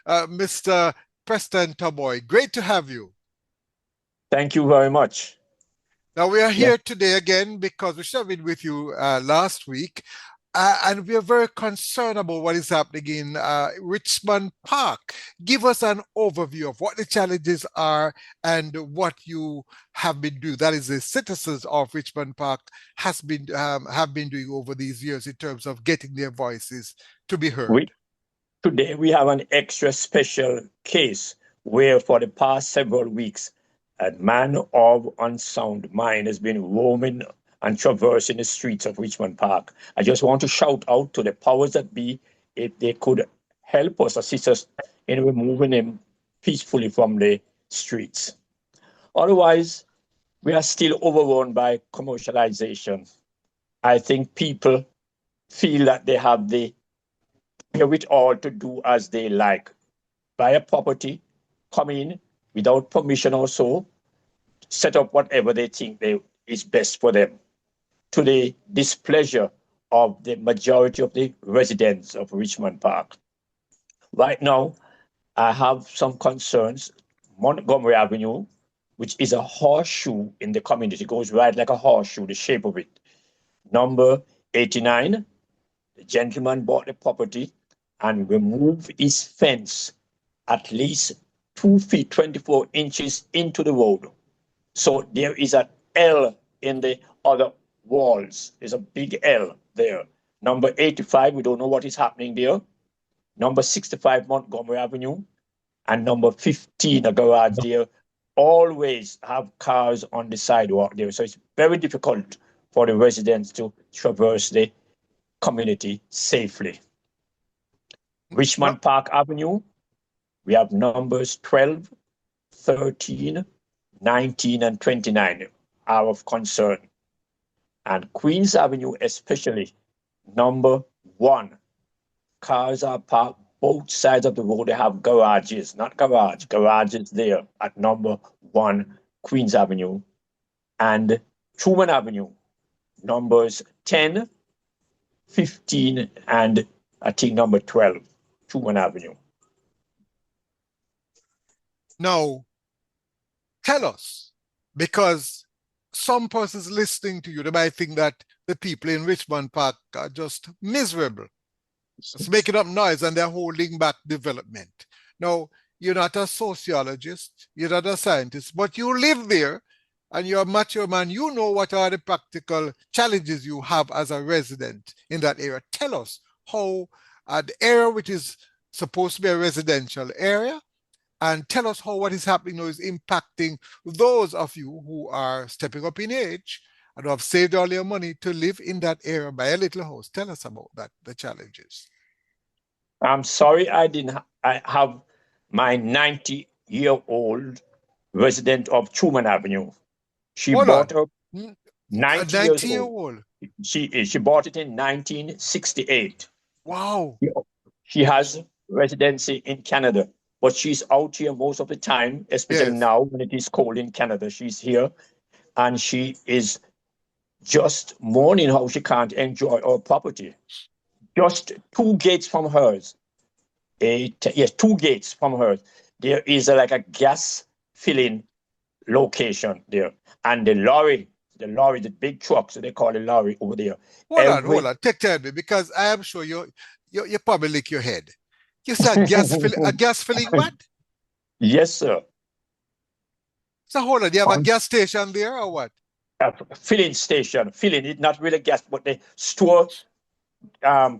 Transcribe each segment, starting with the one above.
Mr. Preston Tabois. Great to have you. Thank you very much. Now, we are here today again because we should have been with you last week, and we are very concerned about what is happening in Richmond Park. Give us an overview of what the challenges are and what you have been doing. That is, the citizens of Richmond Park have been doing over these years in terms of getting their voices to be heard. Today we have an extra special case where for the past several weeks, a man of unsound mind has been roaming and traversing the streets of Richmond Park. I just want to shout out to the powers that be if they could help us, assist us in removing him peacefully from the streets. Otherwise, we are still overrun by commercialization. I think people feel that they have the wherewithal to do as they like. Buy a property, come in without permission or so, set up whatever they think is best for them, to the displeasure of the majority of the residents of Richmond Park. Right now, I have some concerns. Montgomery Avenue, which is a horseshoe in the community, it goes right like a horseshoe, the shape of it. Number 89, the gentleman bought the property and removed his fence at least 2 feet 24 inches into the road. So there is an L in the other walls. There's a big L there. Number 85, we don't know what is happening there. Number 65, Montgomery Avenue. And number 15, a garage there. Always have cars on the sidewalk there. So it's very difficult for the residents to traverse the community safely. Richmond Park Avenue, we have numbers 12, 13, 19, and 29 are of concern. And Queens Avenue especially, number 1. Cars are parked both sides of the road. They have garages, not garages there at number 1, Queens Avenue. And Truman Avenue, numbers 10, 15, and I think number 12, Truman Avenue. Now, tell us, because some persons listening to you, they might think that the people in Richmond Park are just miserable. It's making up noise and they're holding back development. Now, you're not a sociologist, you're not a scientist, but you live there and you're a mature man. You know what are the practical challenges you have as a resident in that area. Tell us how the area which is supposed to be a residential area, and tell us how what is happening now is impacting those of you who are stepping up in age and who have saved all your money to live in that area, buy a little house. Tell us about that, the challenges. I'm sorry I have my 90-year-old resident of Truman Avenue. She bought her 90 years old. She bought it in 1968. Wow. She has residency in Canada, but she's out here most of the time, especially now when it is cold in Canada. She's here and she is just mourning how she can't enjoy our property. Just 2 gates from hers. 2 gates from hers. There is like a gas filling location there. And the lorry, the big truck, so they call the lorry over there. Hold on. Tell me, because I am sure you probably lick your head. You said a gas filling what? Yes, sir. So hold on, do you have a gas station there or what? A filling station, it not really gas, but they store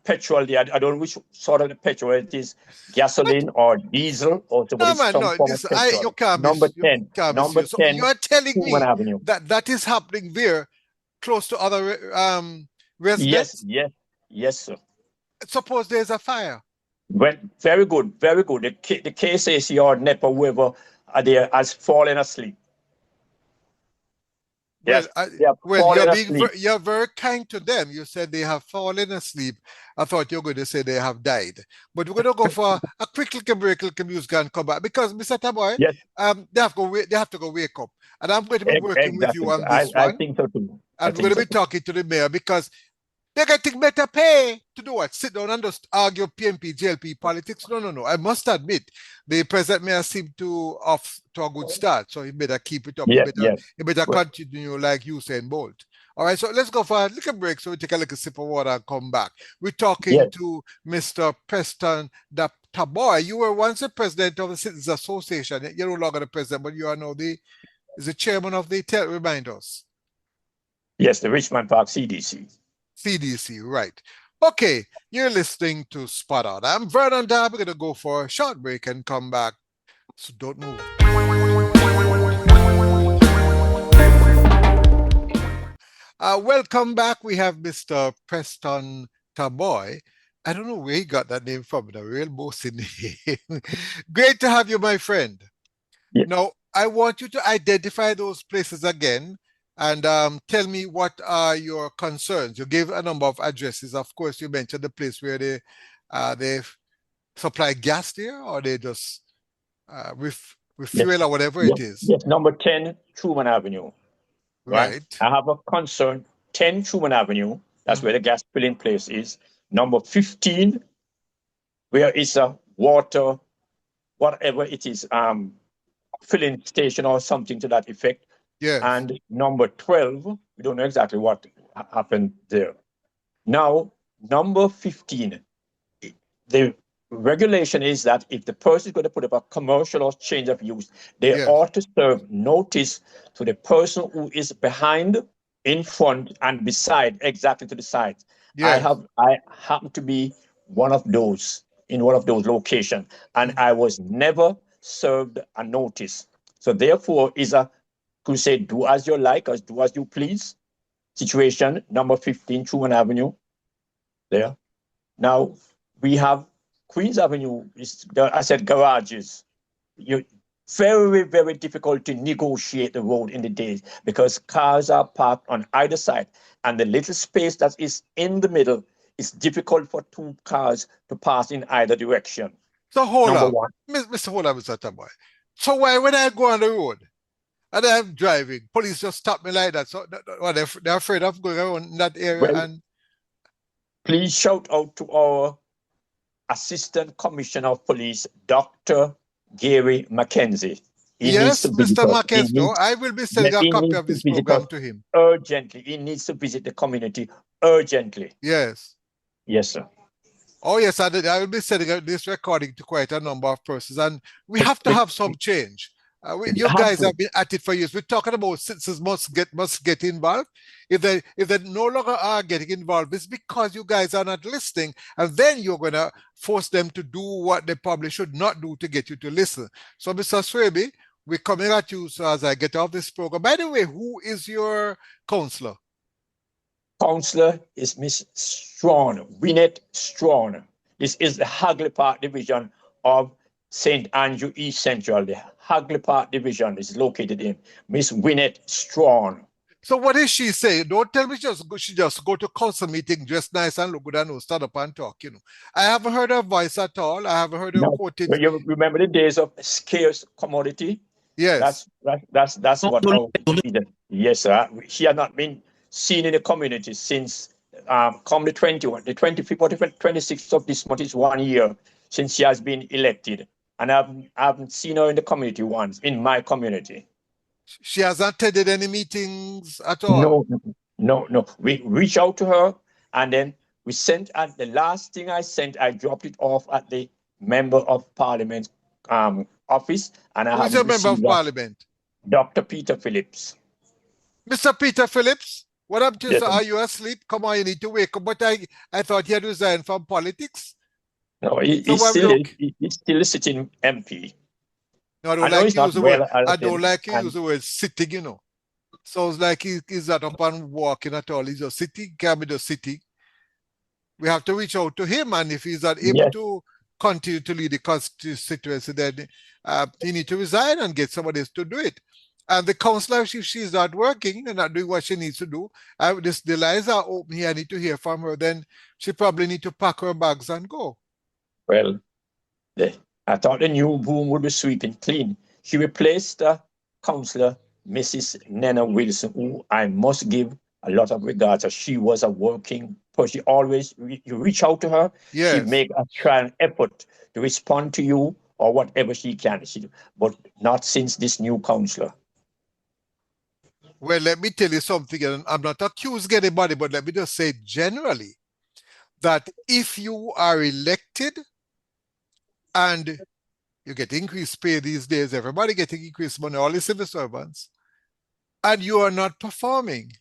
petrol there. I don't know which sort of the petrol it is, gasoline or diesel or no, man, no. You can't number 10. Number 10. So you are telling me Avenue. that is happening there close to other residents? Yes, sir. Suppose there's a fire. Well, very good. The KCC or NEPA, whoever are there, has fallen asleep. Well, you're very kind to them. You said they have fallen asleep. I thought you were going to say they have died. But we're going to go for a quick little break, little music, and come back. Because, Mr. Tabois, they have to go wake up. And I'm going to be working with you on this one. I think so too. And we're going to be talking to the mayor because They're getting better pay to do what? Sit down and just argue PMP, JLP politics? No. I must admit, the present mayor seemed to off to a good start. So he better keep it up. Yeah, yeah. He better Well, continue like Usain Bolt. All right, so let's go for a little break so we take a little sip of water and come back. We're talking yeah. to Mr. Preston Tabois. You were once the president of the Citizens Association. You're no longer the president, but you are now the chairman of the, remind us. Yes, the Richmond Park CDC. CDC, right. Okay, you're listening to Spot On. I'm Vernon Dab. We're going to go for a short break and come back. So don't move. Welcome back. We have Mr. Preston Tabois. I don't know where he got that name from, but a real bossy name. Great to have you, my friend. Yeah. Now, I want you to identify those places again and tell me what are your concerns. You gave a number of addresses. Of course, you mentioned the place where they supply gas there, or they just refuel Yes. or whatever Yes. it is. Yes. Number 10, Truman Avenue. Right. I have a concern. 10 Truman Avenue. That's where the gas filling place is. Number 15, where is a water, whatever it is, filling station or something to that effect. Yes. And number 12, we don't know exactly what happened there. Now, number 15, the regulation is that if the person is going to put up a commercial or change of use, they ought to serve notice to the person who is behind, in front, and beside, exactly to the side. Yes. I happen to be one of those in one of those locations, and I was never served a notice. So therefore, is a could say do as you like, or do as you please situation. Number 15, Truman Avenue. There. Now we have Queens Avenue. I said garages. You very, very difficult to negotiate the road in the days because cars are parked on either side, and the little space that is in the middle is difficult for two cars to pass in either direction. So hold up, Mr. Hold up, Mr. Tabois. So why when I go on the road and I'm driving, police just stop me like that? So they're afraid of going around in that area. Well, and please shout out to our Assistant Commissioner of Police, Dr. Gary Mackenzie. Yes, Mr. Mackenzie. I will be sending a copy of this program to him. Urgently. He needs to visit the community urgently. Yes. Yes, sir. Oh, yes, I will be sending this recording to quite a number of persons, and we have to have some change. You guys have been at it for years. We're talking about citizens must get involved. If they no longer are getting involved, it's because you guys are not listening, and then you're going to force them to do what they probably should not do to get you to listen. So, Mr. Swaby, we're coming at you so as I get off this program. By the way, who is your counselor? Counselor is Miss Strawn, Winnet Strawn. This is the Hagley Park Division of St. Andrew East Central. The Hagley Park Division is located in Miss Winnet Strawn. So what is she saying? Don't tell me she just go to council meeting, dress nice and look good and stand up and talk. I haven't heard her voice at all. I haven't heard her quoted. You remember the days of scarce commodity? Yes. That's what our yes, sir. She had not been seen in the community since come the 25th or the 26th of this month is 1 year since she has been elected. And I haven't seen her in the community once, in my community. She hasn't attended any meetings at all? No. We reached out to her, and then we sent, and the last thing I sent, I dropped it off at the Member of Parliament office. And I Who's a Member of Parliament? Dr. Peter Phillips. Mr. Peter Phillips? What up to you, sir? Are you asleep? Come on, you need to wake up. But I thought he had resigned from politics. No, he's still a sitting MP. No, I don't like you use the word. I don't like you use the word sitting, Sounds like he's not up and walking at all. He's just sitting, can't be just sitting. We have to reach out to him, and if he's not able to continue to lead the constituency, then he needs to resign and get somebody else to do it. And the councillor, if she's not working and not doing what she needs to do, the lines are open here, I need to hear from her, then she probably need to pack her bags and go. Well, I thought the new boom would be sweeping clean. She replaced councillor Mrs. Nena Wilson, who I must give a lot of regards. As she was a working person. She always, you reach out to her, she Yes. make a try an effort to respond to you or whatever she can. But not since this new counselor. Well, let me tell you something, and I'm not accusing anybody, but let me just say generally that if you are elected and you get increased pay these days, everybody getting increased money, all the civil servants, and you are not performing,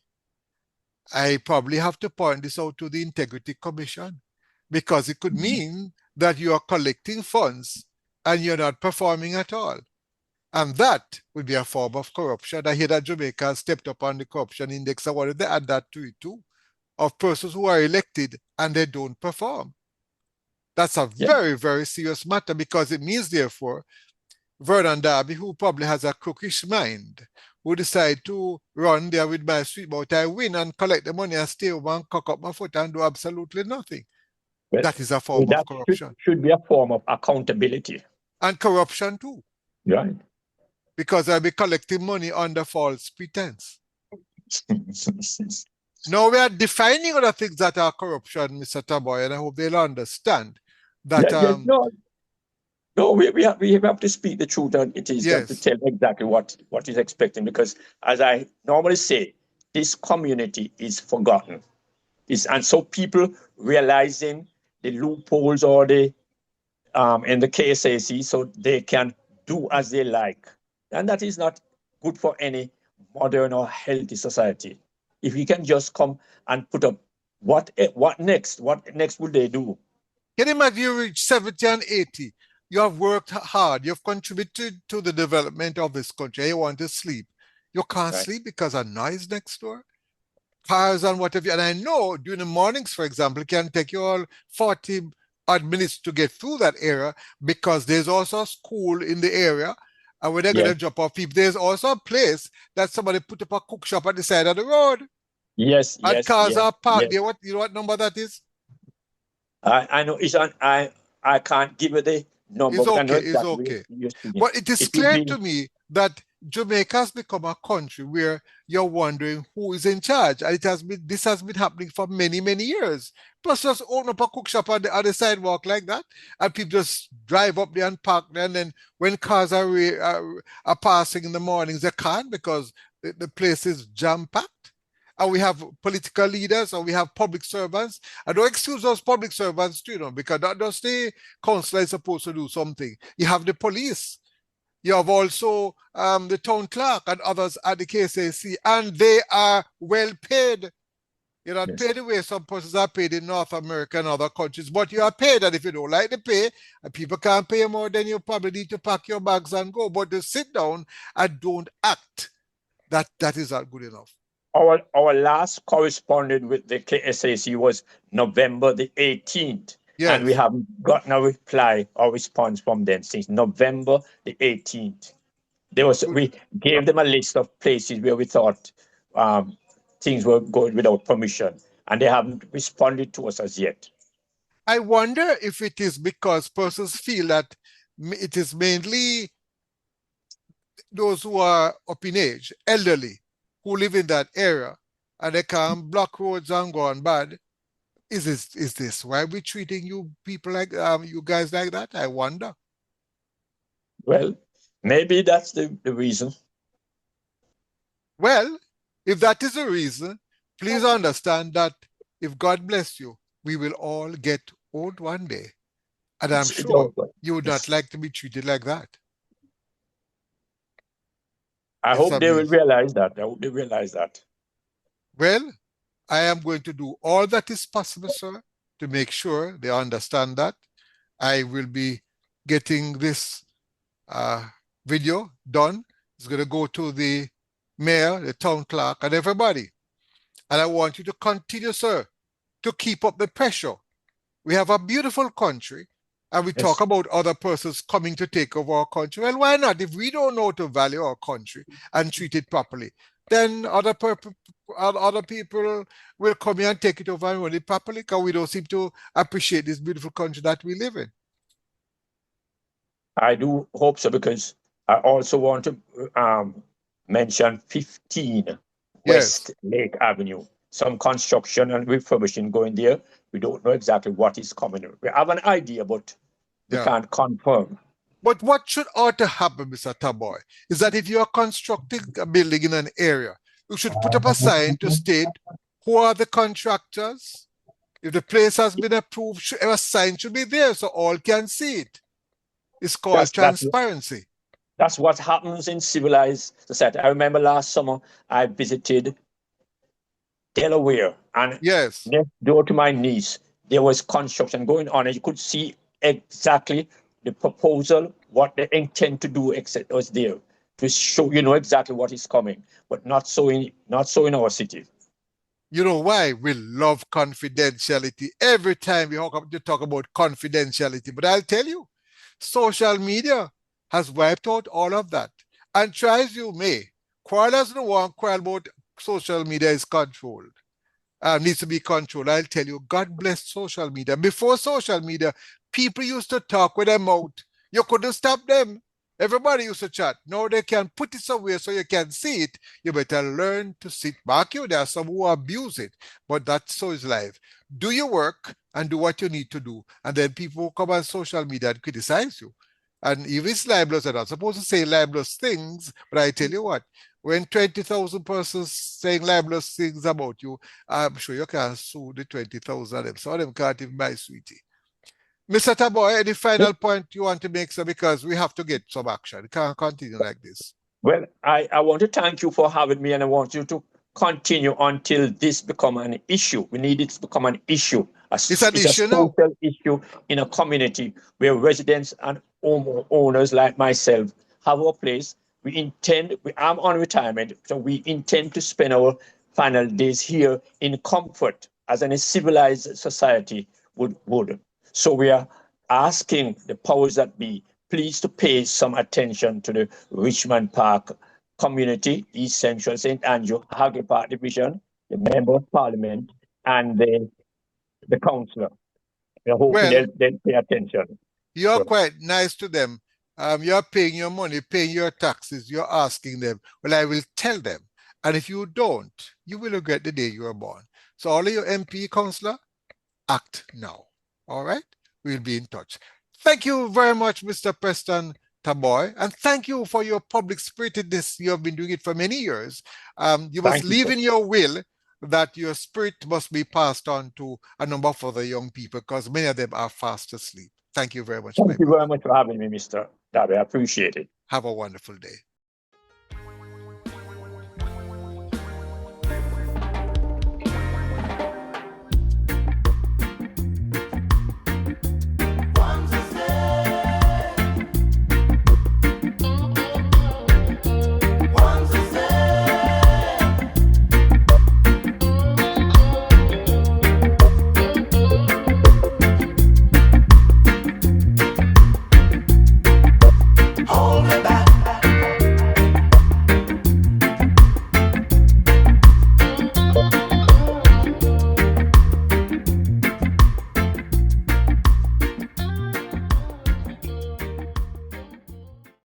I probably have to point this out to the Integrity Commission because it could mean that you are collecting funds and you're not performing at all. And that would be a form of corruption. I hear that Jamaica has stepped up on the corruption index. I wanted to add that to it too, of persons who are elected and they don't perform. That's a Yeah. very, very serious matter because it means, therefore, Vernon Darby, who probably has a crookish mind, who decide to run there with my sweet boat, I win and collect the money and stay over and cock up my foot and do absolutely nothing. Well, That is a form of that corruption. should be a form of accountability. And corruption too, Right. because I'll be collecting money under false pretense. Now we are defining other things that are corruption, Mr. Tabois, and I hope they'll understand that, Yeah, no, no, we have to speak the truth, and it is to yes, tell exactly what is expecting. Because, as I normally say, this community is forgotten. And so people realizing the loopholes or the in the KSAC, so they can do as they like, and that is not good for any modern or healthy society. If you can just come and put up what next? What next would they do? can you imagine you reach 70 and 80? You have worked hard, you've contributed to the development of this country, you want to sleep. You can't Right. sleep because of noise next door, cars and whatever. And I know during the mornings, for example, it can take you all 40 odd minutes to get through that area because there's also a school in the area. And when they're going Yes. to drop off people, there's also a place that somebody put up a cook shop at the side of the road. Yes. And Yes. cars Yes. are parked Yes. there. What, you know what number that is? I know it's on. I can't give you the number, It's but I know okay, it's exactly okay. you're speaking. But it is It would clear be to me that Jamaica has become a country where you're wondering who is in charge. And this has been happening for many, many years. Plus, just open up a cook shop on the other sidewalk like that, and people just drive up there and park there. And then when cars are passing in the mornings, they can't because the place is jam-packed. And we have political leaders and we have public servants. I don't excuse those public servants too, because that does the council is supposed to do something. You have the police. You have also the town clerk and others at the KSAC, and they are well paid. You're not yes. paid the way some persons are paid in North America and other countries, but you are paid. And if you don't like the pay, and people can't pay more, then you probably need to pack your bags and go. But to sit down and don't act, that is not good enough. Our last correspondent with the KSAC was November the 18th, and we Yes. haven't gotten a reply or response from them since November the 18th. We gave them a list of places where we thought things were going without permission, and they haven't responded to us as yet. I wonder if it is because persons feel that it is mainly those who are up in age, elderly, who live in that area, and they can't block roads and go on bad. Is this why we're treating you people like you guys like that? I wonder. Well, maybe that's the reason. Well, if that is the reason, please understand that if God bless you, we will all get old one day. And I'm It's sure all good. you would not Yes. like to be treated like that. I It's hope they will amazing. realize that. I hope they realize that. Well, I am going to do all that is possible, sir, to make sure they understand that. I will be getting this video done. It's going to go to the mayor, the town clerk, and everybody. And I want you to continue, sir, to keep up the pressure. We have a beautiful country, and we talk Yes. about other persons coming to take over our country. Well, why not? If we don't know to value our country and treat it properly, then other people will come here and take it over and run it properly because we don't seem to appreciate this beautiful country that we live in. I do hope so, because I also want to mention 15 Yes. West Lake Avenue. Some construction and refurbishing going there. We don't know exactly what is coming. We have an idea, but we Yeah. can't confirm. But what should ought to happen, Mr. Tabois, is that if you are constructing a building in an area, you should put up a sign to state who are the contractors. If the place has been approved, a sign should be there so all can see it. It's called That's that's transparency. that's what happens in civilized society. I remember last summer I visited Delaware, and Yes. next door to my niece, there was construction going on, and you could see exactly the proposal, what they intend to do, etc. was there to show exactly what is coming, but not so in our city. You know why? We love confidentiality. Every time you talk about confidentiality, but I'll tell you, social media has wiped out all of that. And try as you may, quarrel as no one quarrel about social media is controlled. Needs to be controlled. I'll tell you, God bless social media. Before social media, people used to talk with their mouth. You couldn't stop them. Everybody used to chat. Now they can put it somewhere so you can see it. You better learn to sit back. There are some who abuse it, but that's so is life. Do your work and do what you need to do. And then people will come on social media and criticize you. And if it's libelous, they're not supposed to say libelous things, but I tell you what, when 20,000 persons saying libelous things about you, I'm sure you can sue the 20,000 of them. Some of them can't even buy sweetie. Mr. Tabois, any final point you want to make, sir? Because we have to get some action. It can't continue like this. Well, I want to thank you for having me, and I want you to continue until this become an issue. We need it to become an issue. It's an It's a issue now. social issue in a community where residents and owners like myself have a place. I'm on retirement, so we intend to spend our final days here in comfort as in a civilized society would. So we are asking the powers that be, please to pay some attention to the Richmond Park community, East Central St. Andrew, Hagley Park Division, the Member of Parliament, and the councillor. We're hoping Well, they'll pay attention. you're So, quite nice to them. You're paying your money, paying your taxes. You're asking them. Well, I will tell them. And if you don't, you will regret the day you were born. So all of your MP, councillor, act now. All right? We'll be in touch. Thank you very much, Mr. Preston Tabois, and thank you for your public spiritedness. You have been doing it for many years. You must thank you, leave sir. in your will that your spirit must be passed on to a number of other young people because many of them are fast asleep. Thank you very much, my Thank you brother. very much for having me, Mr. Darby. I appreciate it. Have a wonderful day.